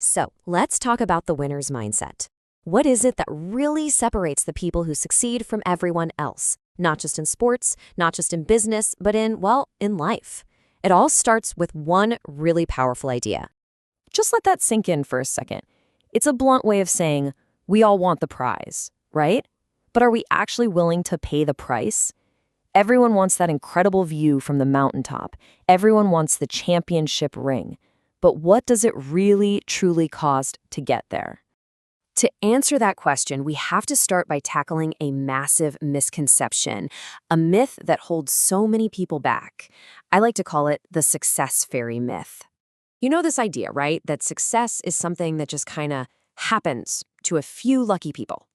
So let's talk about the winner's mindset. What is it that really separates the people who succeed from everyone else? Not just in sports, not just in business, but in life. It all starts with one really powerful idea. Just let that sink in for a second. It's a blunt way of saying, we all want the prize, right? But are we actually willing to pay the price? Everyone wants that incredible view from the mountaintop. Everyone wants the championship ring. But what does it really, truly cost to get there? To answer that question, we have to start by tackling a massive misconception, a myth that holds so many people back. I like to call it the success fairy myth. You know this idea, right? That success is something that just kind of happens to a few lucky people.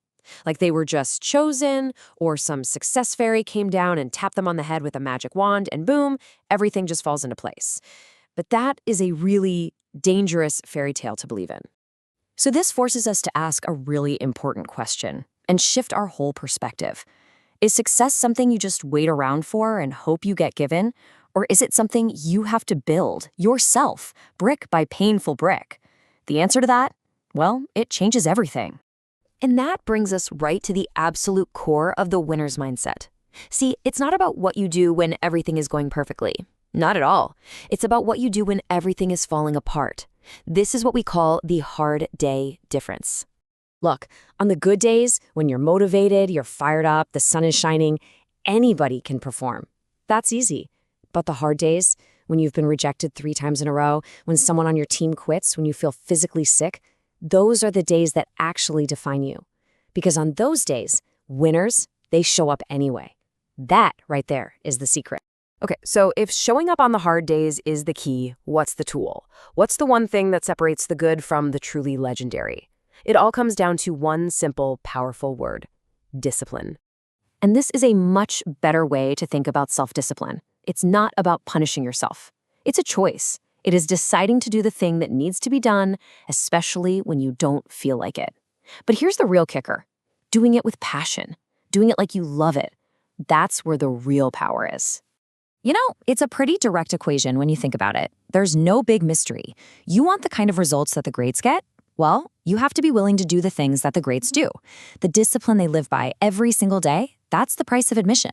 Like they were just chosen, or some success fairy came down and tapped them on the head with a magic wand, and boom, everything just falls into place. But that is a really dangerous fairy tale to believe in. So this forces us to ask a really important question and shift our whole perspective. Is success something you just wait around for and hope you get given? Or is it something you have to build yourself, brick by painful brick? The answer to that? Well, it changes everything. And that brings us right to the absolute core of the winner's mindset. See, it's not about what you do when everything is going perfectly. Not at all. It's about what you do when everything is falling apart. This is what we call the hard day difference. Look, on the good days, when you're motivated, you're fired up, the sun is shining, anybody can perform. That's easy. But the hard days, when you've been rejected 3 times in a row, when someone on your team quits, when you feel physically sick, those are the days that actually define you. Because on those days, winners, they show up anyway. That right there is the secret. Okay, so if showing up on the hard days is the key, what's the tool? What's the one thing that separates the good from the truly legendary? It all comes down to one simple, powerful word: discipline. And this is a much better way to think about self-discipline. It's not about punishing yourself. It's a choice. It is deciding to do the thing that needs to be done, especially when you don't feel like it. But here's the real kicker: doing it with passion, doing it like you love it. That's where the real power is. You know, it's a pretty direct equation when you think about it. There's no big mystery. You want the kind of results that the greats get? Well, you have to be willing to do the things that the greats do. The discipline they live by every single day, that's the price of admission.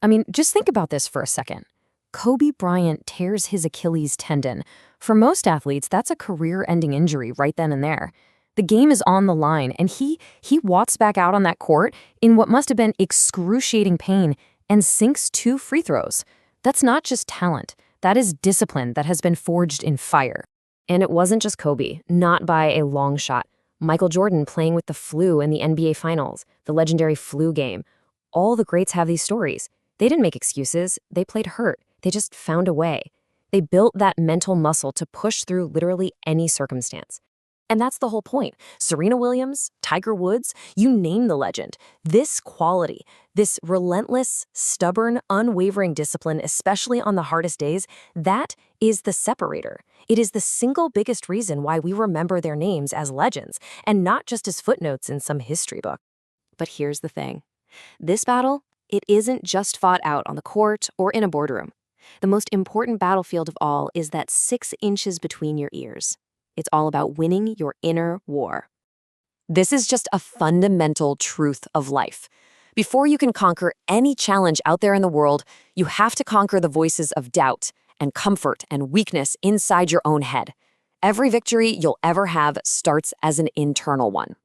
I mean, just think about this for a second. Kobe Bryant tears his Achilles tendon. For most athletes, that's a career-ending injury right then and there. The game is on the line, and he walks back out on that court in what must have been excruciating pain and sinks 2 free throws. That's not just talent. That is discipline that has been forged in fire. And it wasn't just Kobe, not by a long shot. Michael Jordan playing with the flu in the NBA Finals, the legendary flu game. All the greats have these stories. They didn't make excuses. They played hurt. They just found a way. They built that mental muscle to push through literally any circumstance. And that's the whole point. Serena Williams, Tiger Woods, you name the legend. This quality, this relentless, stubborn, unwavering discipline, especially on the hardest days, that is the separator. It is the single biggest reason why we remember their names as legends, and not just as footnotes in some history book. But here's the thing. This battle, it isn't just fought out on the court or in a boardroom. The most important battlefield of all is that 6 inches between your ears. It's all about winning your inner war. This is just a fundamental truth of life. Before you can conquer any challenge out there in the world, you have to conquer the voices of doubt and comfort and weakness inside your own head. Every victory you'll ever have starts as an internal one.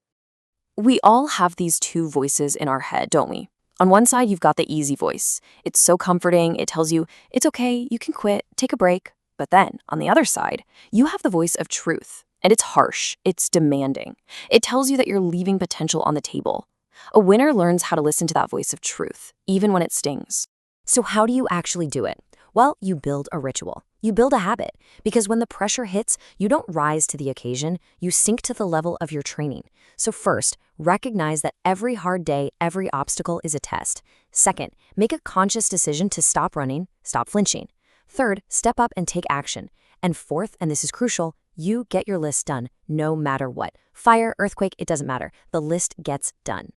We all have these 2 voices in our head, don't we? On one side, you've got the easy voice. It's so comforting. It tells you, it's okay, you can quit, take a break. But then, on the other side, you have the voice of truth. And it's harsh, it's demanding. It tells you that you're leaving potential on the table. A winner learns how to listen to that voice of truth, even when it stings. So how do you actually do it? Well, you build a ritual. You build a habit. Because when the pressure hits, you don't rise to the occasion, you sink to the level of your training. So first, recognize that every hard day, every obstacle is a test. Second, make a conscious decision to stop running, stop flinching. Third, step up and take action. And fourth, and this is crucial, you get your list done, no matter what. Fire, earthquake, it doesn't matter. The list gets done.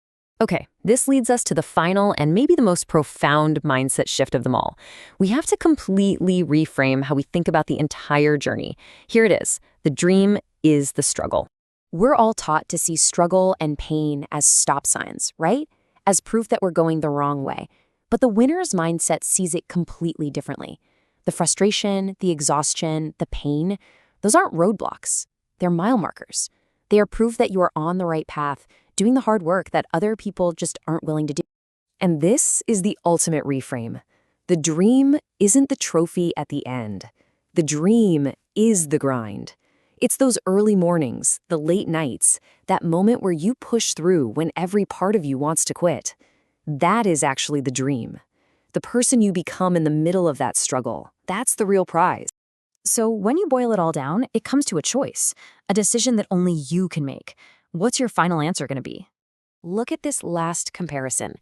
Okay, this leads us to the final and maybe the most profound mindset shift of them all. We have to completely reframe how we think about the entire journey. Here it is. The dream is the struggle. We're all taught to see struggle and pain as stop signs, right? As proof that we're going the wrong way. But the winner's mindset sees it completely differently. The frustration, the exhaustion, the pain, those aren't roadblocks. They're mile markers. They are proof that you are on the right path, doing the hard work that other people just aren't willing to do. And this is the ultimate reframe. The dream isn't the trophy at the end. The dream is the grind. It's those early mornings, the late nights, that moment where you push through when every part of you wants to quit. That is actually the dream. The person you become in the middle of that struggle, that's the real prize. So when you boil it all down, it comes to a choice, a decision that only you can make. What's your final answer going to be? Look at this last comparison.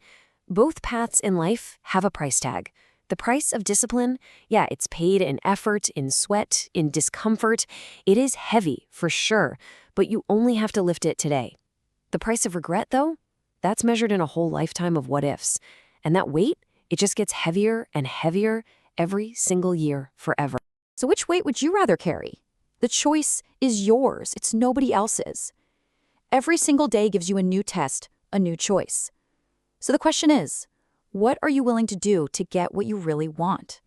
Both paths in life have a price tag. The price of discipline, yeah, it's paid in effort, in sweat, in discomfort. It is heavy, for sure, but you only have to lift it today. The price of regret, though, that's measured in a whole lifetime of what-ifs. And that weight, it just gets heavier and heavier every single year forever. So which weight would you rather carry? The choice is yours. It's nobody else's. Every single day gives you a new test, a new choice. So the question is, what are you willing to do to get what you really want?